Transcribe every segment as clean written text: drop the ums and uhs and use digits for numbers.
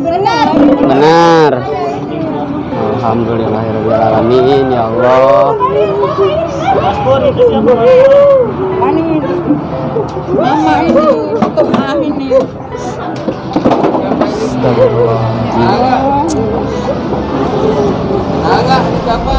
Benar. Benar. Alhamdulillahirobbilalamin ya Allah. Paspor itu siapa? Ini mama ini untuk amin nih. Agak siapa?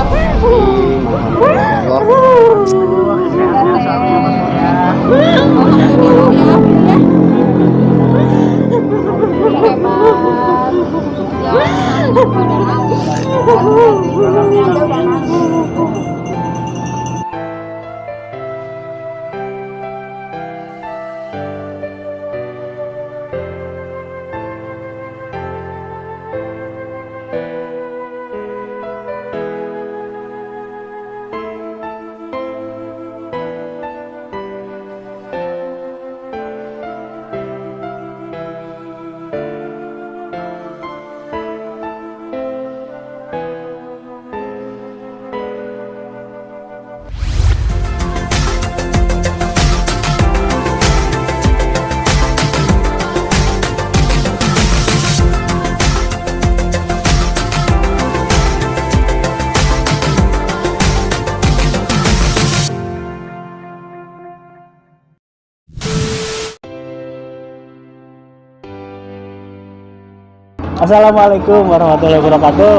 Assalamualaikum warahmatullahi wabarakatuh.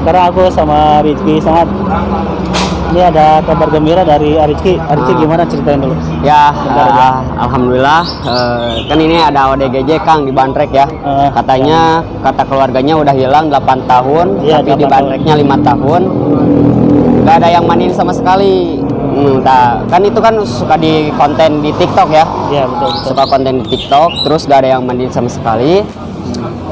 Sekarang aku sama Rizky sangat. Ini ada kabar gembira dari Rizky. Rizky gimana, ceritain dulu. Ya, alhamdulillah. Kan ini ada ODGJ Kang di Bandrek ya. Katanya kata keluarganya udah hilang 8 tahun, Iya, tapi 8 di Bandreknya 5 tahun. Gak ada yang mandiin sama sekali. Kan itu kan suka di konten di TikTok ya. Iya, betul. Suka konten di TikTok, terus gak ada yang mandiin sama sekali.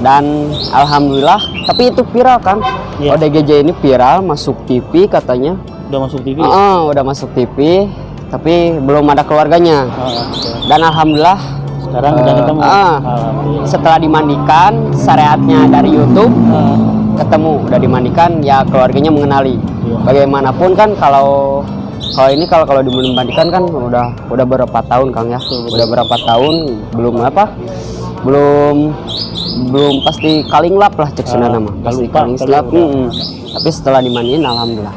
Dan alhamdulillah, tapi itu viral kan. Iya. ODGJ ini viral, masuk TV katanya. Udah masuk TV. Udah masuk TV, tapi belum ada keluarganya. Betul. Dan alhamdulillah Sekarang udah ketemu. Alhamdulillah. Setelah dimandikan, syariatnya dari YouTube ketemu, udah dimandikan, ya keluarganya mengenali. Iya. Bagaimanapun kan kalau dimandikan kan udah berapa tahun Kang ya? Betul. Udah berapa tahun belum pasti kalinglap lah cek Sunda nama. Pasti kalinglap. Tapi setelah dimandiin alhamdulillah.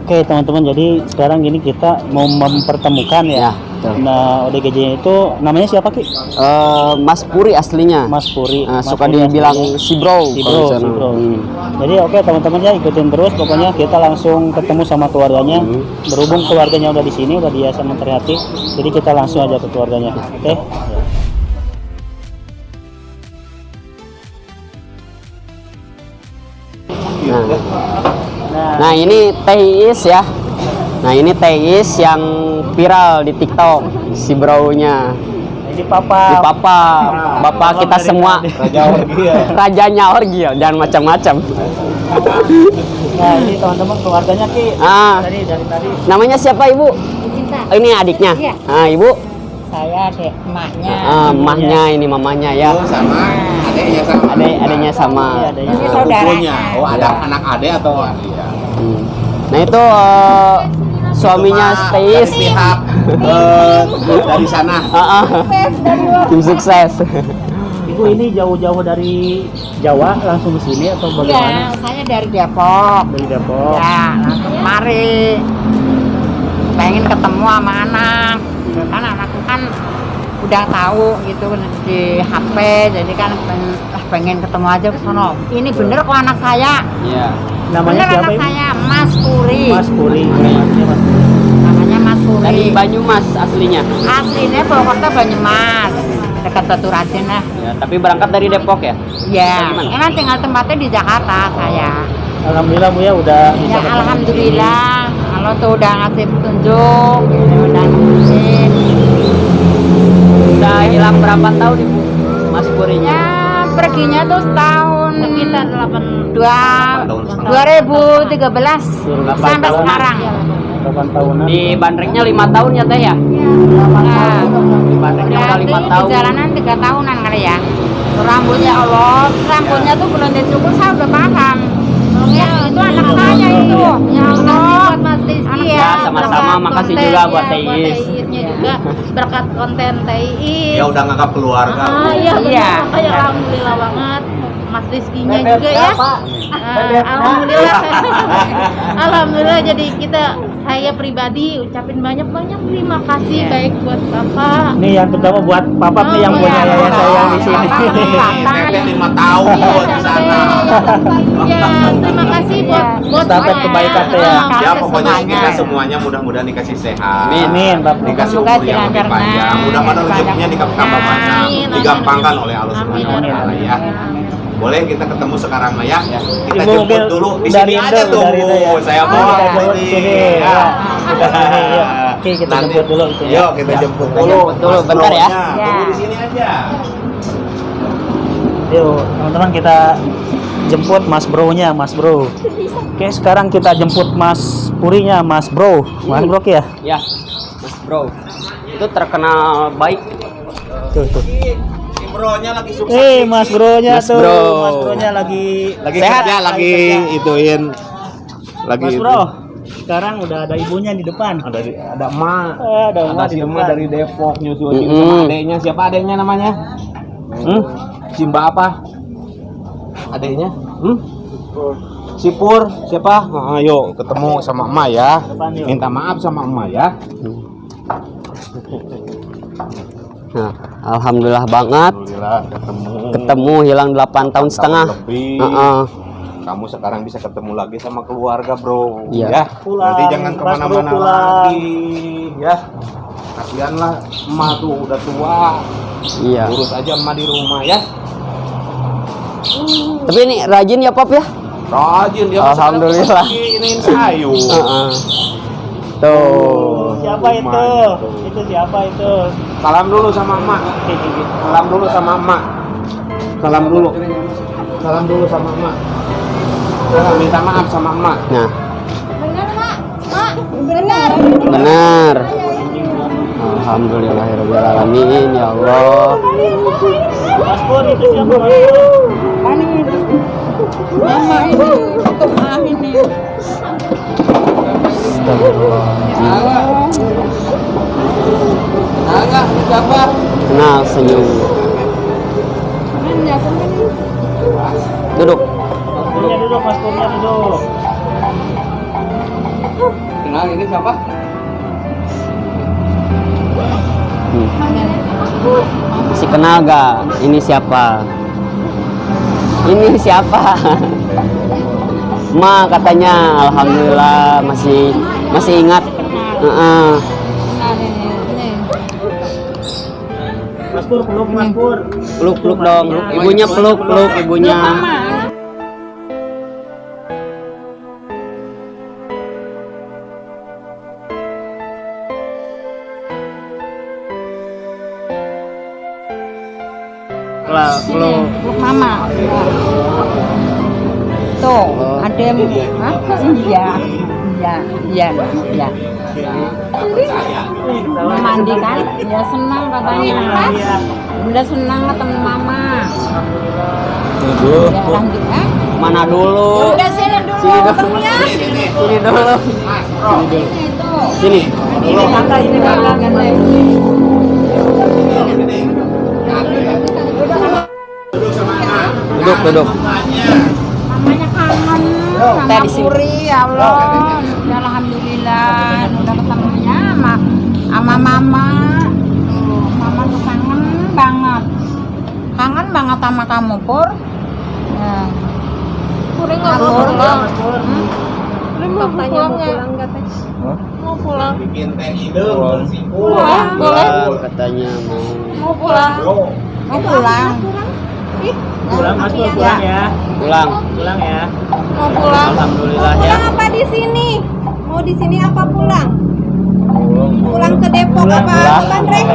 Oke teman-teman, jadi sekarang gini kita mau mempertemukan ya. Betul. Nah, ODGJ itu namanya siapa Ki? Mas Puri aslinya. Mas Puri. Suka dibilang si bro. Si bro. Jadi oke teman-teman ya, ikutin terus. Pokoknya kita langsung ketemu sama keluarganya. Berhubung keluarganya udah di sini, udah biasa memperhati. Jadi kita langsung aja ke keluarganya. Oke. Nah ini Teis ya. Nah ini Teis yang viral di TikTok, si bro-nya. Ini papa. Bapak kita semua. Rajanya orgi ya, jangan macam-macam. Nah ini teman-teman keluarganya Ki. Dari tadi. Namanya siapa Ibu? Cinta. Ini adiknya. Iya. Ibu. Saya adek emaknya. Emaknya ini mamanya ya. Sama adeknya sama. Adeknya sama. Ini saudaranya. Oh, ada anak adek atau iya. Nah itu suaminya Teis. Pihak dari sana. Tim sukses. Ibu ini jauh-jauh dari Jawa langsung ke sini atau Iya, bagaimana? saya dari Depok. Dari Depok. Ya, langsung kemari. Pengen ketemu sama anak. Kan anakku kan udah tahu gitu di HP, jadi kan pengen ketemu aja ke sono. Ini bener kok anak saya. Iya. Namanya Bener siapa anak Ibu? saya, Mas Puri. Mas Puri. Namanya Mas Puri. Dari Banyumas aslinya. Aslinya Purwokerto Banyumas, dekat Baturaden lah. Ya, tapi berangkat dari Depok ya? Ya, Gimana? emang tinggal tempatnya di Jakarta saya. Alhamdulillah Bu ya udah bisa Ya ketemu. alhamdulillah, kalau tuh udah ngasih petunjuk, udah nemuin. Udah hilang berapa tahun Ibu? Mas Purinya? Ya perginya tuh setahun sekitar 2013 sampai tahunan. sekarang. 8 tahunan. Di Bandreknya 5 tahun ya Teh ya? Nah, Di Bandreknya udah berarti 5 di tahun. jalanan 3 tahunan kali ya. Rambutnya Allah, rambutnya tuh belum dicukur, saya udah paham. Ya itu anak saya itu. Ya Allah, Rizky Ya, ya. sama-sama. Berkat Makasih konten juga ya, buat Teh Iis. Nya juga berkat konten Teh Iis. Ya udah nganggap keluarga. Iya, Iya. benar. Makanya alhamdulillah banget. Mas Rizky-nya juga ya. Alhamdulillah. Alhamdulillah, jadi saya pribadi ucapin banyak-banyak terima kasih baik buat Bapak. Ini yang terutama buat Papa nih yang Oh, punya iya. yayasan yang di sini. Teteh 5 tahun di sana. Ya, terima kasih buat Estafet semuanya. kebaikan teh ya. Ya pokoknya kita semuanya mudah-mudahan dikasih sehat. Amin, Bapak. Dikasih Semoga umur yang lebih dilancarkan. panjang. Mudah-mudahan rezekinya tambah banyak. Amin, Digampangkan amin. oleh Allah Subhanahu wa Amin, taala amin. ya. Boleh kita ketemu sekarang lah ya. Kita Ibu jemput mungkin dulu di dari sini aja Indo, tuh. dari Indo ya. Saya Oh, bawa kita di jemput di sini, ya. Kita sini, yuk. Oke, kita Nanti- jemput dulu gitu ya. Yuk kita jemput dulu. jemput dulu, Mas bentar ya. Bro-nya. Tunggu di sini aja. Yuk, teman-teman kita jemput Mas Bro-nya, Mas Bro. Oke, sekarang kita jemput Mas Purinya, Mas Bro. Mas Bro ya? Ya, Mas Bro. Itu terkenal baik. Tuh, tuh. Si bro-nya lagi sukses. Mas Bro-nya Mas tuh. Bro. Mas Bro-nya lagi Sehat. kerja, lagi ituin. Lagi Mas itu. Bro, sekarang udah ada ibunya di depan. Ada emak. Ada emak di si emak depan. dari Depok nyusul Mm-mm. sama adeknya. Siapa adeknya namanya? Simba apa? Adeknya? Sipur. Siapa? Ayo ketemu sama emak ya. Depan yuk. Minta maaf sama emak ya. Nah, alhamdulillah banget Alhamdulillah ketemu hilang 8 tahun setengah. lebih. Heeh. Kamu sekarang bisa ketemu lagi sama keluarga, Bro. Iya. Ya. Pulang, Nanti jangan Mas Bro, kemana-mana pulang. lagi, ya. Kasihan lah, emak tuh udah tua. Iya. Urus aja emak di rumah ya. Tapi ini rajin ya, Pop ya? Rajin dia. Alhamdulillah. Iniin sayur. Heeh. Tuh. Siapa itu? Itu siapa itu? Salam dulu sama emak. Salam dulu sama emak. Salam dulu. Salam dulu sama emak. Minta maaf sama emak. Nah, Benar, Mak. Mak, benar. benar. Alhamdulillahirobbilalamin ya Allah. Mas Pur, itu siapa Mas Pur? Mama ini untuk amin nih. Enggak, siapa? Kenal senyum. Duduk. Mas Purnya duduk, Mas Purnya duduk. Kenal ini siapa? Masih kenal gak? Ini siapa? Ini siapa? Ma katanya, alhamdulillah masih ingat. Heeh. Mas Pur, peluk Mas Pur. Peluk dong. Ibunya peluk ibunya. Peluk. Peluk mama. Tuh, ada yang iya. Mau mandi kan? Ya senang katanya. Udah senang ketemu mama. Ya, lanjut, Mana dulu? Udah sini dulu. Sini dulu. temennya. Sini dulu. Itu. Sini. Ini kakak, ini kakak. Duduk. Mamanya kangen sama Puri, ya Allah. Ya alhamdulillah udah ketemunya sama mama. Tuh, mama tuh kangen banget. Kangen banget sama kamu, Pur. Ya. Puri nggak mau pulang. Puri mau pulang nggak, Teh? Mau pulang. Bikin teh hidung, sipur. Boleh. Katanya Mau pulang. Mau pulang. Pulang Mas Pur, pulang ya. pulang. Pulang ya. Mau pulang. Alhamdulillah ya. Apa di sini? Mau di sini apa pulang? Pulang ke Depok Pulang, apa pulang. ke Bandrek?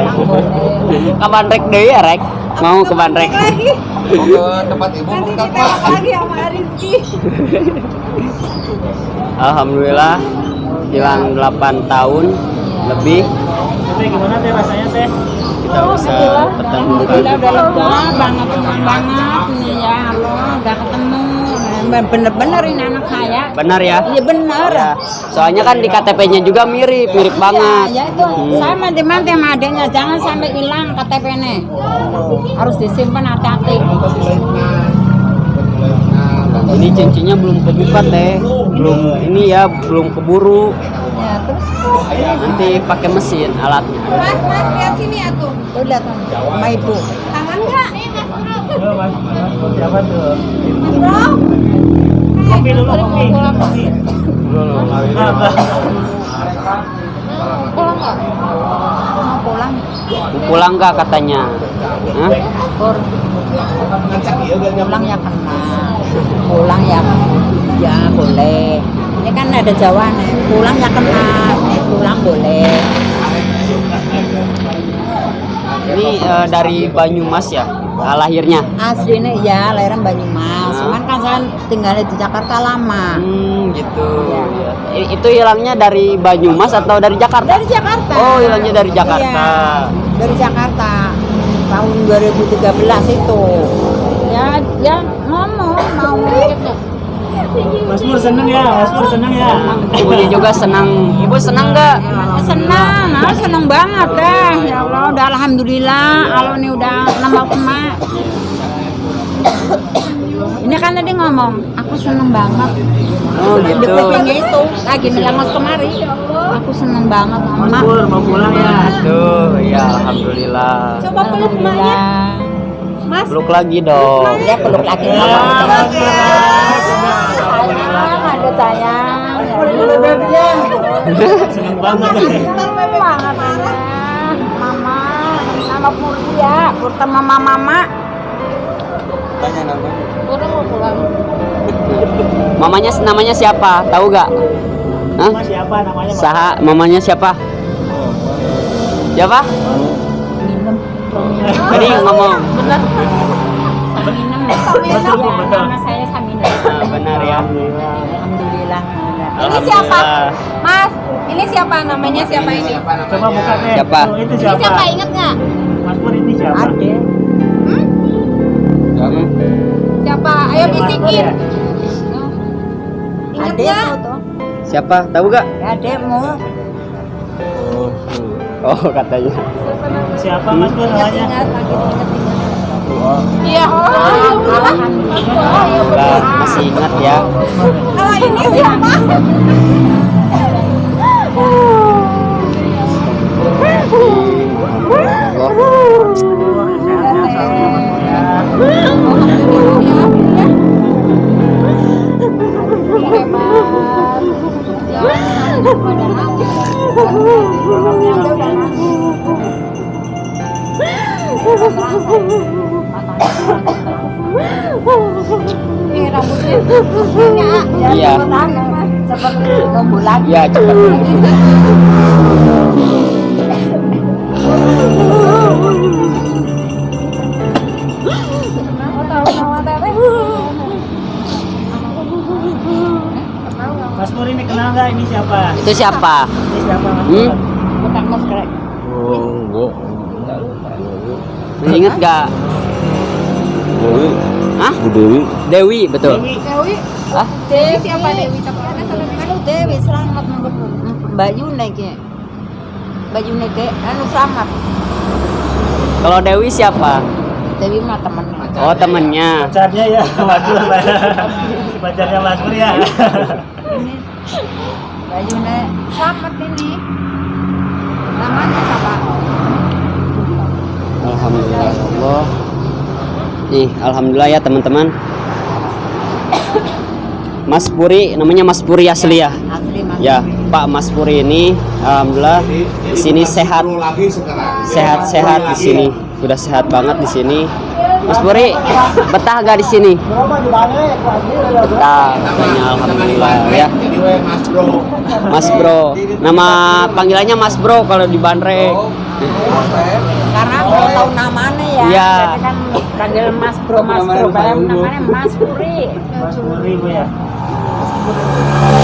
Ke Bandrek deh ya, Rek. Mau ke Bandrek. lagi. Mau ke tempat ibu Nanti buka ditembak lagi sama Rizky. Alhamdulillah hilang 8 tahun lebih Teh gimana Teh rasanya Teh? kita bisa bertemu Alhamdulillah udah lega banget, senang banget nih ya Allah udah ketemu. bener-bener ini anak saya. Benar ya? Iya bener. Ya. Soalnya kan di KTP-nya juga mirip banget. Ya itu saya mati-mati sama adanya, jangan sampai hilang KTP-nya. Harus disimpan hati-hati. Ini cincinnya belum kebuka teh, belum keburu. Ya terus Nanti pakai mesin alatnya. Mas, lihat sini atuh. tuh lihat sama ibu. Tangan enggak? Siapa tuh? Bro. Kopi dulu, kopi. Pulang enggak? Mau pulang? Pulang nggak katanya? Hah? Pur. Pulang ya kena. Pulang ya boleh. Ini kan ada Jawa nih. Pulang ya kena. Pulang boleh. Ini dari Banyumas ya, lahirnya. Aslinya ya lahiran Banyumas. Cuman kan saya tinggal di Jakarta lama. Gitu. Itu hilangnya dari Banyumas atau dari Jakarta? Dari Jakarta. Oh, hilangnya dari Jakarta. Iya, dari Jakarta. Tahun 2013 itu. Ya ngomong mau Mas Pur seneng ya, Mas Pur seneng ya. Ibunya juga senang. Ibu senang nggak? senang banget dah. Ya Allah, udah alhamdulillah. Allah ini udah nambah emak. Ini kan tadi ngomong, aku seneng banget. Oh Di gitu. kupingnya itu lagi melengos kemari. Aku seneng banget Mas emak. Pur mau pulang ya. Aduh, ya alhamdulillah. Coba peluk emaknya. Mas, Peluk lagi dong. Dia peluk lagi mama. Ada sayang. Seneng banget. Banget mama. Nama Purdi ya, Purta mama. Pura mau pulang. Namanya siapa? Tahu gak? Hah? Mas siapa namanya? Mas? Saha, mamanya siapa? Siapa? Minum. Tadi ngomong. Benar. Saminam. Betul, Bu, betul. Nama saya Saminam. Benar ya. Alhamdulillah. Ini siapa? Mas, ini siapa namanya? Siapa ini? Coba buka deh. Siapa? Tuh, itu Ini siapa? siapa? Ingat nggak? Mas Pur ini siapa? Ade. Siapa? Ayo bisikin. Ingat Ade nggak? tuh. Siapa? Tahu gak? Adekmu. Oh katanya. Siapa Mas Pur namanya? Ingat lagi ingat. Iya. Alhamdulillah masih ingat ya. Kalau ini siapa? Ini rambutnya. Iya. Seperti rembulan. Iya cepat. Mas Pur ini kenal nggak ini siapa? Itu siapa? Ini siapa Mas Pur? Bukan mas krek. Ingat gak? Hah? Dewi betul. Dewi. Dewi. Hah? Dewi siapa Dewi? Tapi ada salah Anu Dewi selamat baju naiknya. Baju naik anu selamat. Kalau Dewi siapa? Dewi mah temennya. Oh temennya. Pacarnya ya Mas Pur. Pacarnya Mas Pur ya. Ini baju naik selamat ini. Namanya siapa? Alhamdulillah ya Allah. Nih, alhamdulillah ya teman-teman. Mas Puri, namanya Mas Puri asli ya. Asli mas. Ya, Pak Mas Puri ini alhamdulillah di sini sehat. Sehat-sehat di sini. Sudah sehat banget di sini. Mas Puri, betah gak di sini? Betah, katanya alhamdulillah ya. Mas Bro. Nama panggilannya Mas Bro kalau di Bandrek. Karena belum tahu namanya ya. Iya. Jadi kan panggil Mas Bro, namanya Mas Puri. Mas Pur Bu ya.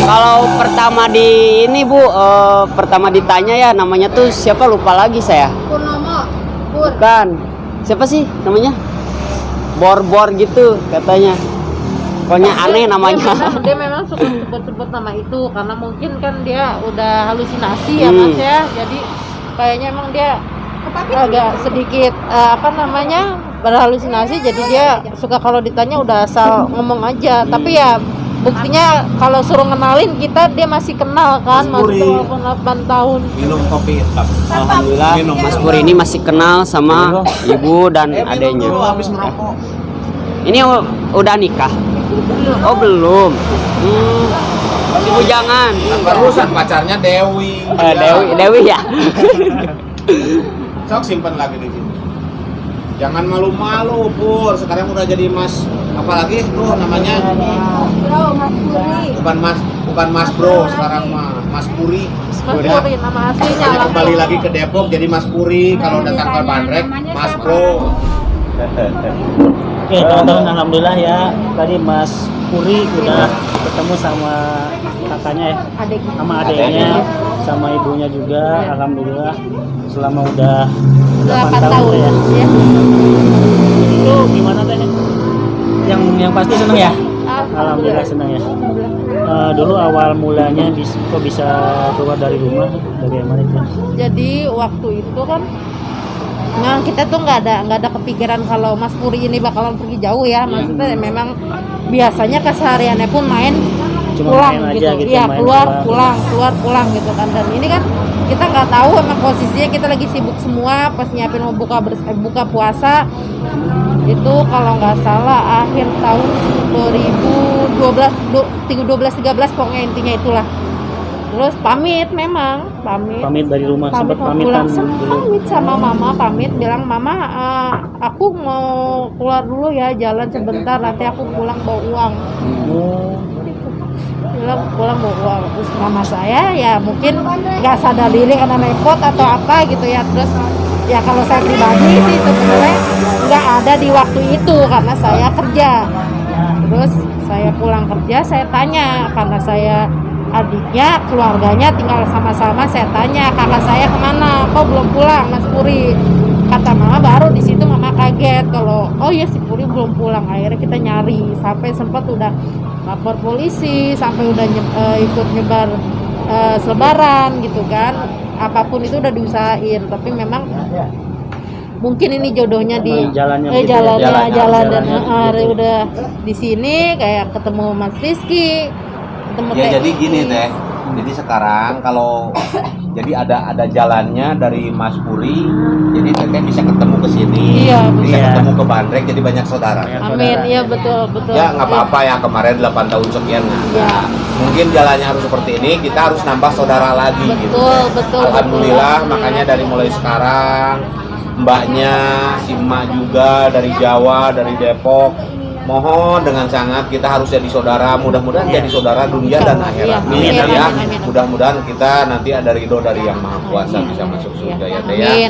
Kalau pertama di ini Bu, pertama ditanya ya namanya tuh siapa lupa lagi saya. Purnomo. Pur. Bukan. Siapa sih namanya? Bor-bor gitu katanya. pokoknya aneh namanya. Dia memang suka sebut-sebut nama itu karena mungkin kan dia udah halusinasi ya Mas ya. Jadi kayaknya emang dia agak sedikit berhalusinasi, jadi dia suka kalau ditanya udah asal ngomong aja. Tapi ya buktinya kalau suruh kenalin kita dia masih kenal kan, masih walaupun 8 tahun. Minum kopi hitam. Alhamdulillah Mas Pur ini masih kenal sama ibu dan adeknya. Habis merokok. Ini udah nikah? Oh belum. Ibu jangan. Barusan pacarnya Dewi. Dewi ya. Sok simpen lagi di sini. Jangan malu-malu, Pur. Sekarang udah jadi Mas, apalagi tuh namanya? Bukan Mas Bro, sekarang Mas Puri. Mas Puri nama aslinya. Makanya kembali lagi ke Depok jadi Mas Puri. Kalau datang ke Bandrek, Mas Bro. Oke, teman-teman, alhamdulillah ya. Tadi Mas Puri udah ketemu sama kakaknya ya, sama adiknya, sama ibunya juga. Alhamdulillah selama udah 8 tahun ya. Itu gimana teh? Yang pasti seneng ya? Alhamdulillah senang ya. Dulu awal mulanya kok bisa keluar dari rumah, bagaimana itu? Jadi waktu itu kan, nah kita tuh nggak ada kepikiran kalau Mas Puri ini bakalan pergi jauh ya. Maksudnya memang biasanya kesehariannya pun main Cuma pulang main gitu, aja gitu, ya main keluar pulang gitu kan. Dan ini kan kita nggak tahu emang posisinya kita lagi sibuk semua pas nyiapin mau buka puasa itu kalau nggak salah akhir tahun 2012-13 pokoknya intinya itulah. Terus pamit Dari rumah, sempat mau pamitan pulang, dulu. pamit sama mama, bilang mama aku mau keluar dulu ya, jalan sebentar, nanti aku pulang bawa uang. Bilang pulang bawa uang. Terus mama saya ya mungkin nggak sadar diri karena repot atau apa gitu ya. Terus ya kalau saya pribadi sih sebenarnya nggak ada di waktu itu karena saya kerja. Terus saya pulang kerja, saya tanya karena saya adiknya, keluarganya tinggal sama-sama, saya tanya kakak saya kemana, kok belum pulang Mas Puri? Kata mama baru di situ mama kaget kalau oh ya si Puri belum pulang. Akhirnya kita nyari sampai sempat udah lapor polisi, sampai udah ikut nyebar selebaran gitu kan, apapun itu udah diusahain. Tapi memang mungkin ini jodohnya di jalan dan udah di sini kayak ketemu Mas Rizky. Ya jadi gini teh, jadi sekarang kalau jadi ada jalannya dari Mas Puri, jadi teteh bisa ketemu ke sini, bisa ketemu ke Bandrek, jadi banyak saudara. Amin, iya betul. Ya nggak apa-apa ya, kemarin 8 tahun sekian nah, mungkin jalannya harus seperti ini, kita harus nambah saudara lagi Betul. Alhamdulillah, makanya dari mulai sekarang mbaknya, si emak juga dari Jawa, dari Depok. Mohon dengan sangat kita harus jadi saudara, mudah-mudahan jadi saudara dunia dan akhirat. Amin. Mudah-mudahan kita nanti ada ridho dari Yang Maha Kuasa bisa masuk surga ya teh ya. Amin.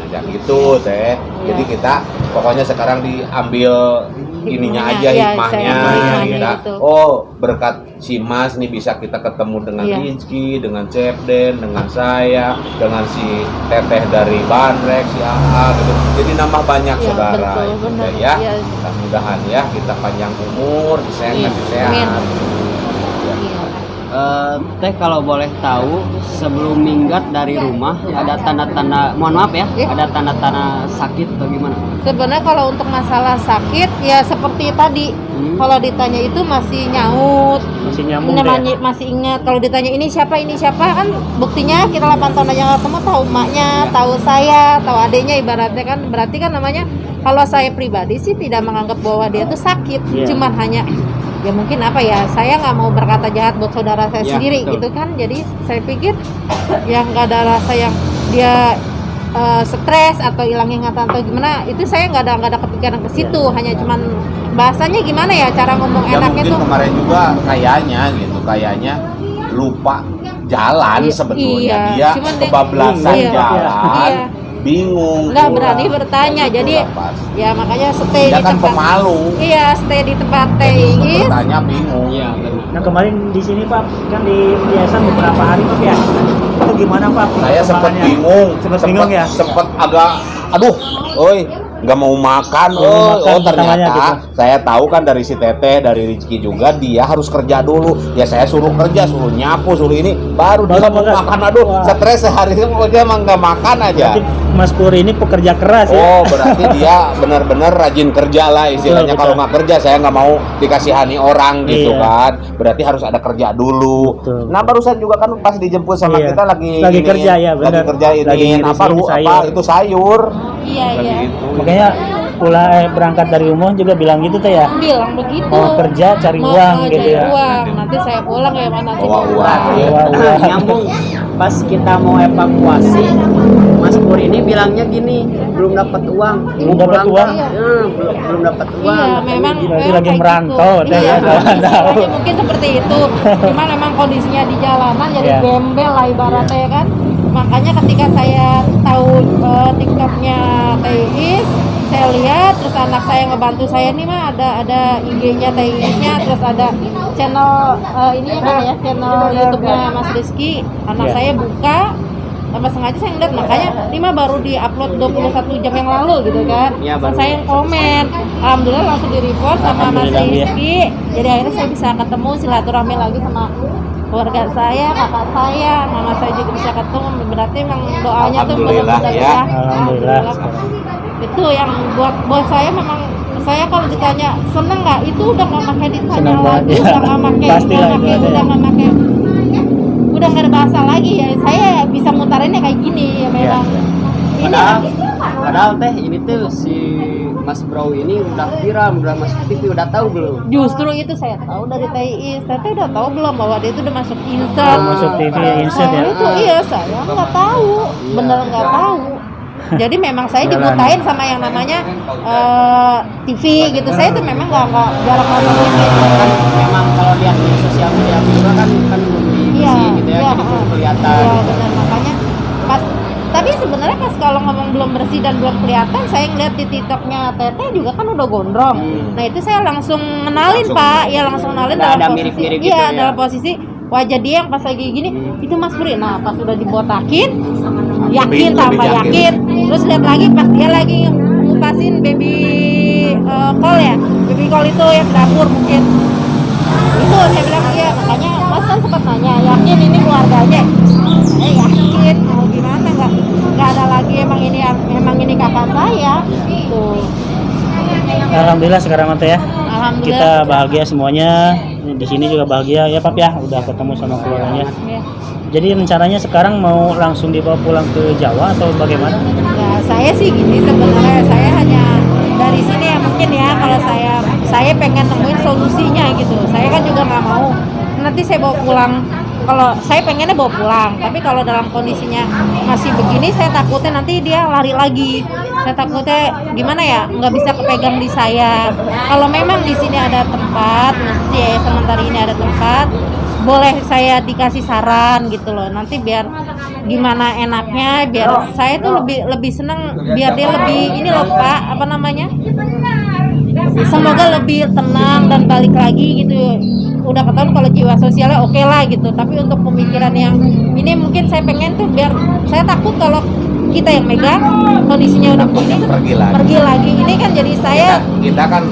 Dan gitu teh. Jadi kita pokoknya sekarang diambil ininya aja hikmahnya kita. Oh, berkat si Mas nih bisa kita ketemu dengan Rizky, dengan Cepden, dengan saya, dengan si Teteh dari Bandrek, si AA gitu. Jadi nambah banyak saudara ya. Mudah-mudahan ya kita panjang umur, sehat. Teh kalau boleh tahu sebelum minggat dari rumah ada tanda-tanda, mohon maaf ya, ada tanda-tanda sakit atau gimana? Sebenarnya kalau untuk masalah sakit ya seperti tadi, kalau ditanya itu masih nyaut, masih ingat. Kalau ditanya ini siapa kan buktinya kita 8 tahun aja nggak ketemu, tahu emaknya, tahu saya, tahu adiknya, ibaratnya kan berarti kan namanya kalau saya pribadi sih tidak menganggap bahwa dia tuh sakit, cuman hanya ya mungkin apa ya, saya nggak mau berkata jahat buat saudara saya sendiri gitu kan. Jadi saya pikir yang nggak ada rasa yang dia stres atau hilang ingatan atau gimana, itu saya nggak ada kepikiran ke situ. Hanya cuman bahasanya gimana ya, cara ngomong ya enaknya mungkin tuh kemarin juga kayaknya lupa jalan sebetulnya, dia kebablasan jalan, bingung, nggak berani bertanya. Jadi ya makanya stay dia di kan tempat, pemalu, stay di tempat Teis. bertanya bingung. Nah kemarin di sini Pak kan di yayasan beberapa hari Pak ya, itu gimana Pak? Saya sempat bingung, sempat agak aduh, nggak mau makan. Nggak mau makan, Oh ternyata utamanya gitu. saya tahu kan dari si Teteh, dari Rizky juga, dia harus kerja dulu. Ya saya suruh kerja, suruh nyapu, suruh ini, baru dia mau makan. Aduh, Wah. stres sehari itu dia emang nggak makan aja. Berarti Mas Puri ini pekerja keras ya. Oh, berarti dia benar-benar rajin kerja lah istilahnya. Betul, Kalau betul. nggak kerja saya nggak mau dikasihani orang gitu Iya. kan. Berarti harus ada kerja dulu. Betul. Nah, barusan juga kan pas dijemput sama Iya. kita lagi Lagi iniin, kerja, ya, lagi benar. kerja ini Lagi apa ngirisin apa sayur. itu sayur. Iya, iya. Gitu. Makanya berangkat dari rumah juga bilang gitu teh ya. Bilang begitu. Mau kerja cari Mau uang cari gitu ya. uang. Nanti saya pulang ya mana nanti Bawa uang. Bawa uang. Nyambung pas kita mau evakuasi, Mas Pur ini bilangnya gini, belum dapat uang. Belum dapat uang? Belum dapat uang. Iya, memang Berarti lagi kayak merantau, gitu. teh, Iya, ya, kalau tahu. istilahnya mungkin seperti itu. Cuma memang kondisinya di jalanan jadi Iya. gembel lah ibaratnya ya kan. Makanya ketika saya tahu TikToknya Teis, saya lihat terus anak saya ngebantu saya nih mah ada IG-nya Teisnya, terus ada channel ini ya channel YouTube-nya Mas Rizky. Anak Iya. saya buka tanpa sengaja saya ngeliat, makanya ini mah baru di-upload 21 jam yang lalu gitu kan. Iya, Terus baru. saya yang komen, alhamdulillah langsung di-report sama Mas Alhamdulillah, ya. Rizky. Jadi akhirnya saya bisa ketemu silaturahmi lagi sama keluarga saya, kakak saya, mama saya juga bisa ketemu. Berarti emang doanya tuh Alhamdulillah, benar-benar ya. Alhamdulillah. Itu yang buat saya memang, saya kalau ditanya seneng nggak, itu udah nggak pakai ditanya Seneng banget, lagi, ya. udah nggak pakai, Pastilah itu ada. udah nggak ada bahasa lagi ya. Saya bisa mutarinnya kayak gini ya memang. Ini Padahal teh ini tuh si Mas Bro ini udah viral, udah masuk TV, udah tahu belum? justru itu saya tahu dari Teis. Teteh udah tahu belum bahwa dia itu udah masuk insert? Udah masuk TV insert ya. Itu iya, saya nggak tahu, bener nggak tahu. Jadi memang saya Jalan. dibutain sama yang namanya TV gitu. Saya tuh memang nggak jarang nonton TV. Kan memang kalau lihat di sosial media juga kan belum Iya, diisi gitu ya, iya, jadi belum kelihatan. Iya, gitu. benar, makanya pas. Tapi sebenarnya pas kalau ngomong belum bersih dan belum kelihatan, saya ngeliat di TikToknya Teteh juga kan udah gondrong. Nah itu saya langsung ngenalin Langsung. Pak, ya langsung ngenalin Udah dalam ada posisi, mirip-mirip iya gitu ya. dalam posisi wajah dia yang pas lagi gini, itu Mas Puri. Nah pas udah dibotakin, yakin Lebih tambah yakin. yakin. Terus lihat lagi pas dia lagi ngupasin baby call ya, baby call itu yang dapur mungkin. Itu saya bilang iya, makanya Mas kan sempat nanya, yakin ini keluarganya? Saya yakin, mau gimana, nggak ada lagi, emang ini kakak saya gitu. Alhamdulillah sekarang mata ya. Alhamdulillah. Kita bahagia semuanya. Di sini juga bahagia ya Pap ya, udah ketemu sama keluarganya. Ya. Jadi rencananya sekarang mau langsung dibawa pulang ke Jawa atau bagaimana? Nah, saya sih gini sebenarnya, saya hanya dari sini ya mungkin ya, kalau saya pengen nemuin solusinya gitu. Saya kan juga nggak mau nanti saya bawa pulang. Kalau saya pengennya bawa pulang, tapi kalau dalam kondisinya masih begini, saya takutnya nanti dia lari lagi. Saya takutnya gimana ya, nggak bisa kepegang di saya. Kalau memang di sini ada tempat, mesti ya sementara ini ada tempat, boleh saya dikasih saran gitu loh. Nanti biar gimana enaknya, biar saya tuh lebih seneng, biar dia lebih ini loh Pak, apa namanya? Semoga lebih tenang dan balik lagi gitu. Udah ketahuan kalau jiwa sosialnya oke lah gitu, tapi untuk pemikiran yang ini mungkin saya pengen tuh biar, saya takut kalau kita yang megang kondisinya udah begini pergi lagi. Ini kan jadi saya kita kan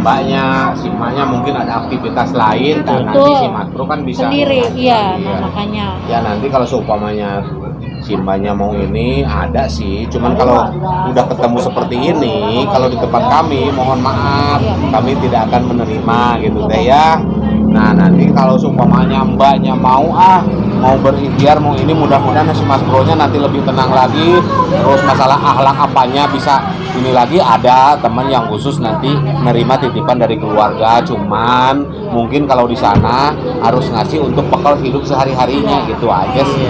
mbaknya, si emaknya mungkin ada aktivitas lain dan nanti Betul. si Mas Bro kan bisa sendiri, iya. Iya. Nah makanya Ya nanti kalau seumpamanya si mbaknya mau ini ada sih, cuman kalau udah ketemu seperti ini, kalau di tempat kami mohon maaf, kami tidak akan menerima gitu teh ya. Nah nanti kalau seumpamanya mbaknya mau berikhtiar, mau ini, mudah-mudahan si Mas Bro-nya nanti lebih tenang lagi. Terus masalah akhlak apanya bisa ini lagi, ada teman yang khusus nanti nerima titipan dari keluarga, cuman mungkin kalau di sana harus ngasih untuk bekal hidup sehari-harinya gitu aja sih.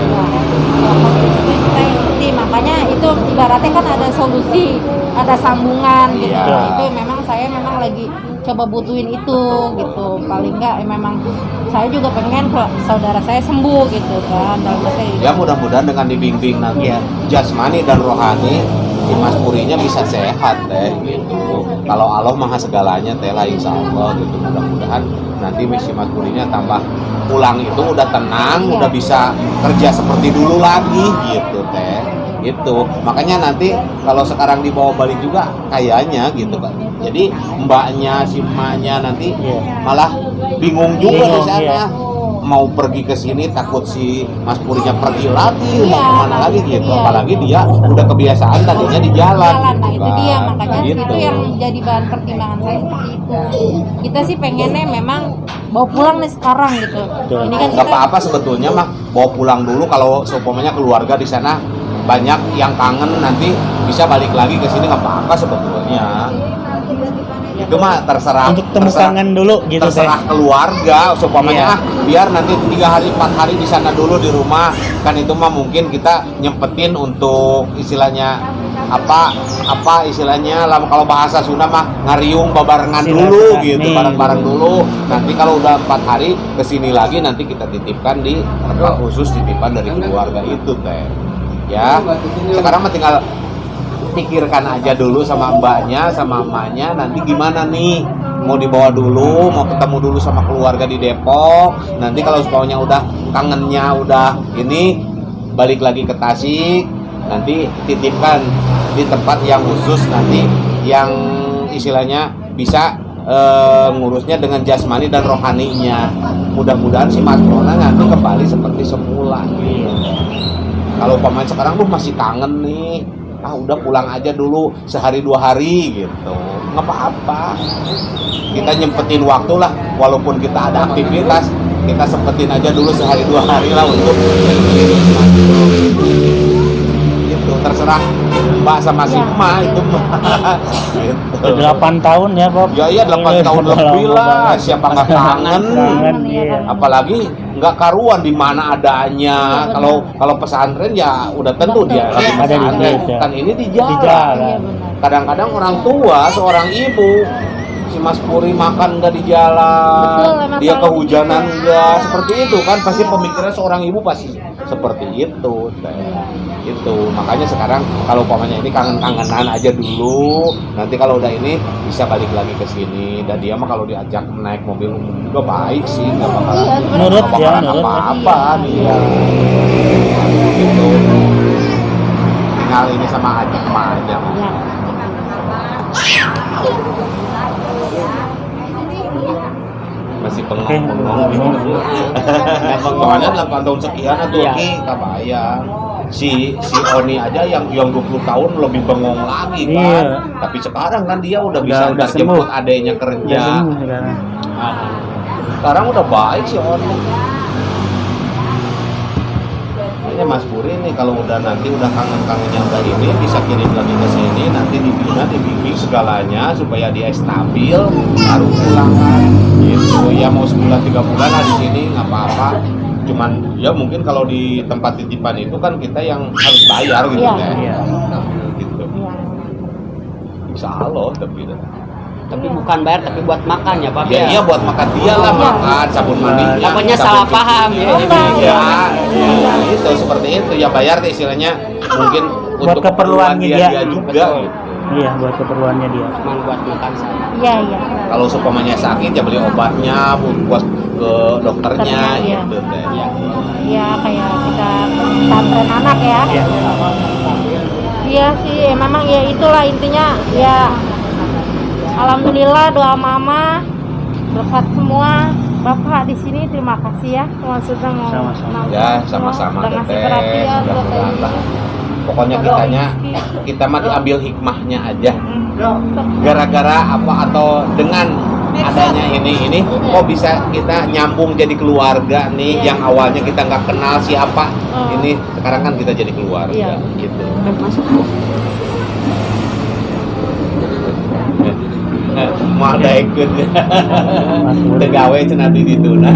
makanya itu ibaratnya kan ada solusi, ada sambungan gitu. Iya. Nah, itu memang saya lagi coba butuhin itu gitu. Paling enggak memang saya juga pengen kok saudara saya sembuh gitu kan. Ya mudah-mudahan dengan dibimbing nanti jasmani dan rohani, si Mas Purinya bisa sehat teh gitu. Kalau Allah maha segalanya teh lah, insya Allah gitu. Mudah-mudahan nanti si Mas Purinya tambah pulang itu udah tenang, udah bisa kerja seperti dulu lagi gitu teh. Itu makanya nanti kalau sekarang dibawa balik juga kayaknya gitu kan. Jadi mbaknya si emaknya nanti malah bingung juga di sana. Mau pergi ke sini takut si Mas Purinya pergi lagi, mau kemana lagi gitu. Apalagi dia udah kebiasaan tadinya di jalan. Nah itu dia, makanya gitu. itu yang jadi bahan pertimbangan saya seperti itu. Kita sih pengennya memang bawa pulang nih sekarang gitu. Ini kan Nggak apa-apa sebetulnya mah bawa pulang dulu kalau seumpamanya keluarga di sana banyak yang kangen nanti bisa balik lagi ke sini nggak apa-apa sebetulnya. Itu mah terserah Untuk temu kangen dulu gitu terserah keluarga seumpamanya biar nanti 3 hari 4 hari di sana dulu di rumah kan itu mah mungkin kita nyempetin untuk istilahnya apa istilahnya kalau bahasa Sunda mah ngariung babarengan dulu gitu bareng-bareng dulu nanti kalau udah 4 hari kesini lagi nanti kita titipkan di tempat khusus titipan dari keluarga itu teh ya sekarang mah tinggal pikirkan aja dulu sama mbaknya sama emaknya nanti gimana nih mau dibawa dulu mau ketemu dulu sama keluarga di Depok nanti kalau semuanya udah kangennya udah ini balik lagi ke Tasik nanti titipkan di tempat yang khusus nanti yang istilahnya bisa ngurusnya dengan jasmani dan rohaninya mudah-mudahan si matrona nanti kembali seperti semula gitu. Kalau pemain sekarang tuh masih kangen nih udah pulang aja dulu sehari 2 hari gitu nggak apa-apa kita nyempetin waktu lah walaupun kita ada aktivitas kita sempetin aja dulu sehari 2 hari lah untuk gitu terserah mbak sama si emak itu mah gitu. 8 tahun ya Bob ya iya 8 tahun lebih lah siapa nggak kangen iya. apalagi nggak karuan di mana adanya kalau pesantren ya udah tentu dia di pesantren kan ini di jalan kadang-kadang orang tua seorang ibu si Mas Puri makan nggak di jalan dia kehujanan nggak seperti itu kan pasti pemikiran seorang ibu pasti seperti itu itu makanya sekarang kalau umpamanya ini kangen-kangenan aja dulu nanti kalau udah ini bisa balik lagi ke sini dan dia mah kalau diajak naik mobil umum juga baik sih nggak bakalan apa-apa dia gitu tinggal ini sama aja aja masih bengong soalnya 8 tahun sekian atau lagi kabayang si Oni aja yang 20 tahun lebih bengong lagi kan tapi sekarang kan dia udah bisa jemput adeknya kerja sekarang udah baik si Oni ini Mas Puri nih kalau udah nanti udah kangen-kangennya udah ini bisa kirim lagi ke sini nanti dibina dibimbing segalanya supaya dia stabil baru pulang kan gitu ya mau sebulan 3 bulan di sini nggak apa-apa cuman ya mungkin kalau di tempat titipan itu kan kita yang harus bayar gitu gitu insya Allah tapi bukan bayar tapi buat makan ya Pak iya buat makan dia lah makan sabun mandinya pokoknya salah paham ya itu seperti itu ya bayar istilahnya mungkin buat untuk keperluan dia juga gitu. Iya buat keperluannya dia cuma buat makan saja iya kalau seumpamanya sakit ya beli obatnya buat ke dokternya gitu deh iya kayak kita pesantren anak ya iya sih memang ya itulah intinya ya alhamdulillah doa mama berkat semua Bapak di sini terima kasih ya maksudnya mau ya sama-sama ngasih perhatian buat pokoknya kita mah diambil hikmahnya aja gara-gara apa atau dengan adanya ini kok bisa kita nyambung jadi keluarga nih yang awalnya kita nggak kenal siapa ini sekarang kan kita jadi keluarga gitu mau ada ikut tegawe cenah di dituna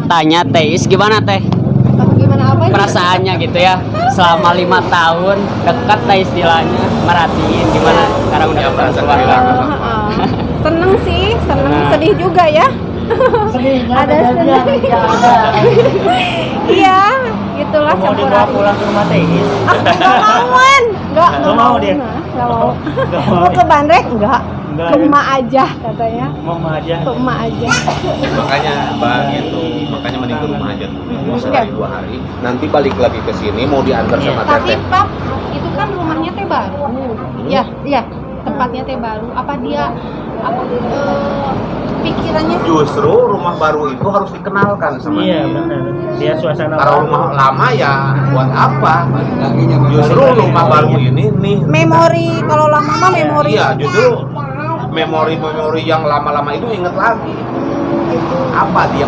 tanya Teis gimana Teh perasaannya gitu ya selama 5 tahun dekat Teh istilahnya merhatiin gimana sekarang udah keluarga seneng sih sedih juga ya ada sedih iya gitulah mau dibawa pulang ke rumah Teis Bang Enggak mau dia. Enggak mau. Nggak mau. Mau ke Bandrek? Enggak. Enggak, Ke ya. emak aja katanya. Mau mah aja. Ke emak aja. Makanya bang itu, makanya mending ke rumah aja dulu sekali 2 hari. Nanti balik lagi ke sini mau diantar sama Tapi teteh. Pak, itu kan rumahnya teh baru. Ya, iya, tempatnya teh baru. Apa dia pikirannya Justru rumah baru itu harus dikenalkan sama Iya dia. benar. Dia suasana Kalau baru. rumah lama ya buat apa? Justru rumah baru ini nih. Memori kalau lama mah memori. Iya, justru memori-memori yang lama-lama itu inget lagi. Apa dia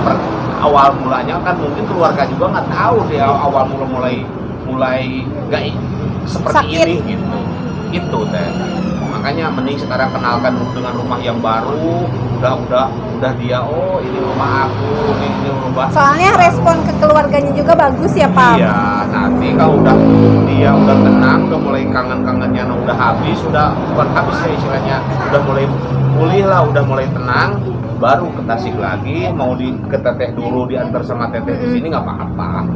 awal mulanya kan mungkin keluarga juga nggak tahu dia awal mulai nggak seperti Sakit. ini gitu. Itu teh. Makanya mending sekarang kenalkan dengan rumah yang baru. Udah dia ini rumah aku, ini rumah. Soalnya respon ke keluarganya juga bagus ya, Pak. Iya, nanti kalau dia udah tenang, udah mulai kangen-kangennya, udah habis, bukan habis ya istilahnya, udah mulai pulih lah, udah mulai tenang, baru ke Tasik lagi, mau ke teteh dulu diantar sama teteh di sini nggak apa-apa.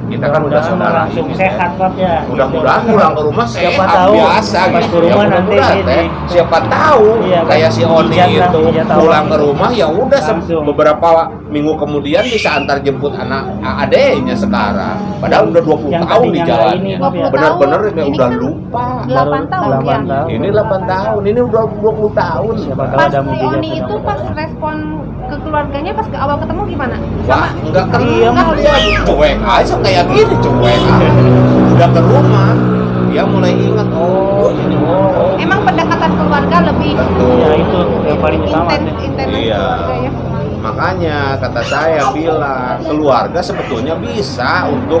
Kita kan udah saudara langsung ini, sehat Pak ya. Mudah-mudahan Gitu. pulang ke rumah Siapa sehat tahu, biasa pas gitu. ke rumah nanti mudah-mudahan, ini. teh. Siapa tahu Iya, kan? kayak si Oni Ijazah, itu ijazah pulang awal. ke rumah ya udah Langsung. beberapa minggu kemudian bisa antar jemput anak adeknya sekarang. Padahal udah 20 Yang tahun di tadinya jalannya. ini, 20 Bener-bener tahun. ini Ini udah kan lupa. 8 tahun ya. 8 tahun. Ini 8 tahun, ini udah 20 tahun. Siapa tahu Pas ada si mujizat Oni yang itu dapat. pas respon ke keluarganya pas ke awal ketemu gimana? Wah, enggak Diam kenal dia cuek aja kayak gini, cuek aja. Udah ke rumah, dia mulai ingat ini Emang pendekatan keluarga lebih betul. Ya itu yang paling utama intens nih. intens Iya. keluarga ya. Makanya kata saya bilang keluarga sebetulnya bisa untuk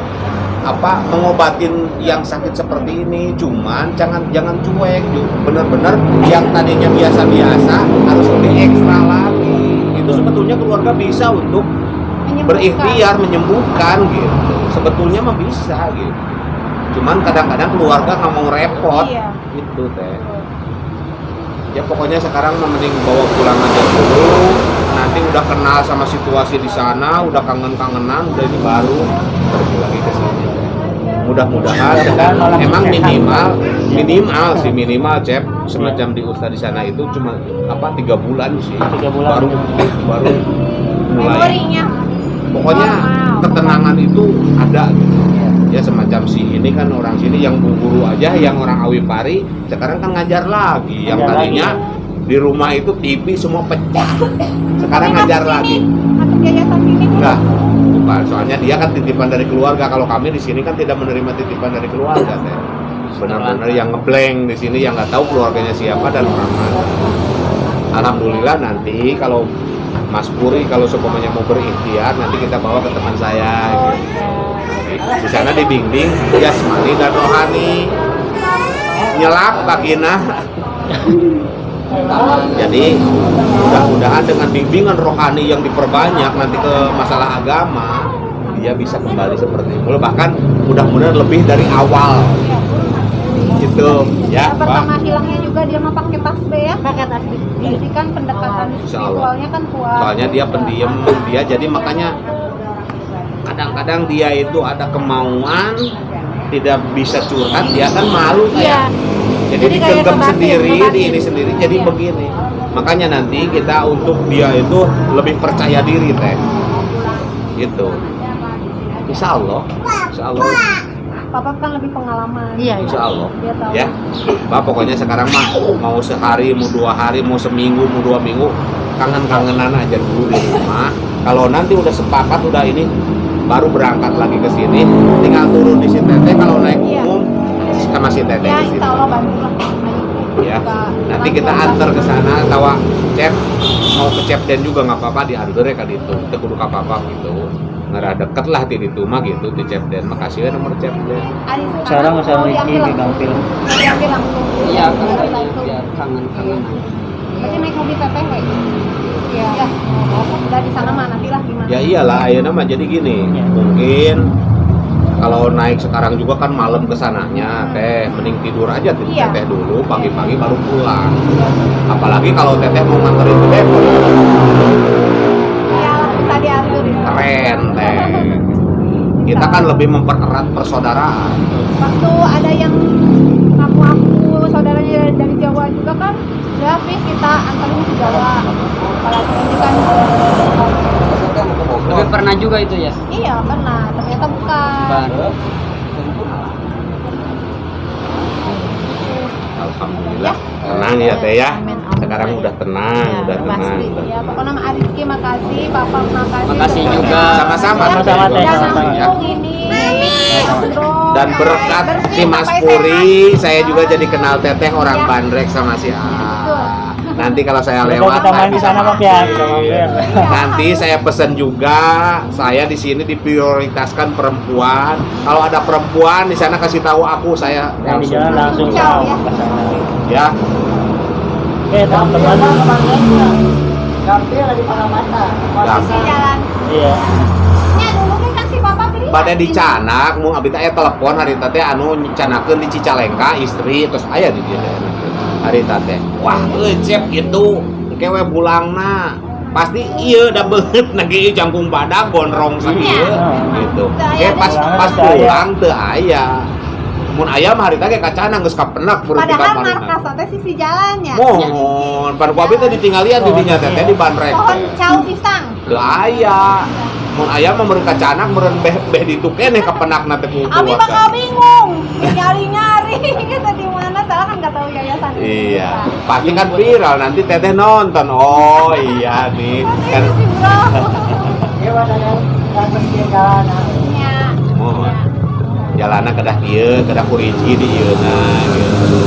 mengobatin yang sakit seperti ini, cuman jangan cuek, bener-bener yang tadinya biasa-biasa harus lebih ekstra lagi. Itu sebetulnya keluarga bisa untuk berikhtiar menyembuhkan gitu. Sebetulnya mah bisa gitu. Cuman kadang-kadang keluarga nggak mau repot, Iya. gitu teh. Ya pokoknya sekarang mah mending bawa pulang aja dulu. Nanti udah kenal sama situasi di sana, udah kangen-kangenan, udah ini baru pergi lagi ke sini. Mudah-mudahan emang minimal Cep semacam di Ustaz di sana itu cuma 3 bulan sih. 3 bulan. baru mulai. Memorinya Pokoknya ketenangan itu ada gitu. Ya semacam ini kan orang sini yang Bu Guru aja, yang orang Awipari sekarang kan ngajar lagi. Yang Ngajar tadinya di rumah itu TV semua pecah. Sekarang ngajar lagi. masuk yayasan sini Enggak, bukan. Soalnya dia kan titipan dari keluarga. Kalau kami di sini kan tidak menerima titipan dari keluarga, teh. Benar-benar yang ngeblank di sini, yang nggak tahu keluarganya siapa dan orang mana. Alhamdulillah nanti kalau Mas Puri kalau seumpamanya mau berikhtiar, nanti kita bawa ke teman saya. Gitu. Di sana dibimbing jasmani dan rohani, nyelak bagina. Jadi mudah-mudahan dengan bimbingan rohani yang diperbanyak nanti ke masalah agama, dia bisa kembali seperti dulu, bahkan mudah-mudahan lebih dari awal. Gitu ya, Pak. pertama hilangnya juga dia mah pakai tasbih ya, pakai tasbih. Jadi kan pendekatan Insya Allah. spiritualnya kan kuat. Soalnya dia pendiam, dia jadi makanya kadang-kadang dia itu ada kemauan tidak bisa curhat, dia kan malu Iya. kayak. Jadi Jadi kayak digenggam kebatin, sendiri, di kebatin. ini sendiri, jadi Iya. begini. Makanya nanti kita untuk dia itu lebih percaya diri, teh. Gitu. Insya Allah. Papa kan lebih pengalaman. Iya, Insya Allah. Dia tahu. Ya, Pak, pokoknya sekarang mah mau sehari, mau 2 hari, mau seminggu, mau 2 minggu, kangen-kangenan aja dulu di rumah. Kalau nanti udah sepakat, udah ini, baru berangkat lagi ke sini. Tinggal turun di si Teteh. Kalau naik Iya. umum sama si Teteh Ya, di sini. insya Allah bantulah. Ya, nanti kita antar ke sana. Tawa Cep mau ke Cepden juga nggak apa-apa, diantar ya kan itu. Kita kudu ke apa gitu. Nggak deket lah di itu mah gitu di Cepden. Makasih ya nomor Cepden. Sekarang sama Iki di gang film. Diambil langsung. Iya, kan Langsung. biar kangen-kangenan. Berarti naik mobil teteh kayak gitu. Iya. Ya. Udah di sana mah nantilah gimana. Ya iyalah, ayeuna mah jadi gini. Ya. Mungkin kalau naik sekarang juga kan malam kesananya, teh mending tidur aja Iya. teteh dulu, pagi-pagi baru pulang. Apalagi kalau teteh mau nganterin ke Depok, Iya, bisa diatur. keren teh. Kita kan lebih mempererat persaudaraan. Waktu ada yang dari Jawa juga kan. Ya, Pi, kita anterin ke Jawa. Apalagi ini kan Tapi pernah juga itu ya? iya pernah, ternyata bukan. Alhamdulillah tenang ya teh ya. Amin. Sekarang udah tenang, Ya, udah tenang. pasti. Ya, pokoknya sama Arizki makasih, Papa makasih. Makasih juga. Sama-sama. Sama-sama, Teh, Yang sama-sama. langsung ini. Dan berkat si Mas Puri, saya juga jadi kenal Teteh orang Bandrek sama si A. Nanti kalau saya lewat, Kita main di bisa sana Pak ya, kita mampir. Nanti saya pesen juga, saya di sini diprioritaskan perempuan. Kalau ada perempuan di sana kasih tahu aku, saya Yang di jalan langsung Ciao, ya. ke sana. ya. Oke teman-teman. Posisi jalan. Iya. Nya dulu nih kan si Papa pilih. Pada di Canak, mau abis aya telepon hari teh anu canakeun di Cicalengka istri terus aya di dieu hari teh. Wah, cep gitu, kewe bulangna. Pasti iya da beungeut nage jangkung badak gondrong sakieu gitu. Pas pulang teu aya. Mun aya mah harita ge kacana geus kapenak beureut di Padahal kamar. markas teh sisi jalannya. Mohon, pan ku abi teh ditinggalian di dinya teh di Bandrek. Pohon cau pisang. Teu aya. Mun aya mah meureun kacanak meureun beh ditu keneh kapenakna teh ku. Abi bakal bingung, nyari-nyari kita di mana, salah kan nggak tahu yayasan. Iya, pasti kan viral nanti teteh nonton. Oh iya nih kan. Si Bro. Ya. Mohon. Jalana kedah ieu, kedah kuriji di ieuna gitu.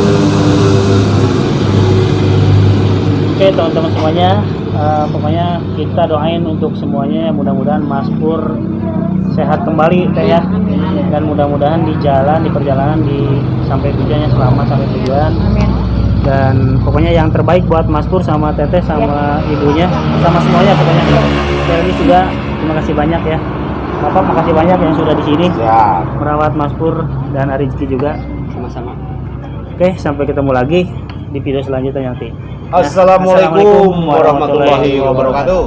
Oke teman-teman semuanya, pokoknya kita doain untuk semuanya mudah-mudahan Mas Pur sehat kembali Teh ya, dan mudah-mudahan di perjalanan sampai tujuannya selamat sampai tujuan. Dan pokoknya yang terbaik buat Mas Pur sama Teteh sama ibunya sama semuanya pokoknya. Sekali lagi juga terima kasih banyak ya. Bapak makasih banyak yang sudah di sini Siap. merawat Mas Pur dan Arizki juga. Sama-sama. Oke, sampai ketemu lagi di video selanjutnya nanti. Assalamualaikum warahmatullahi wabarakatuh.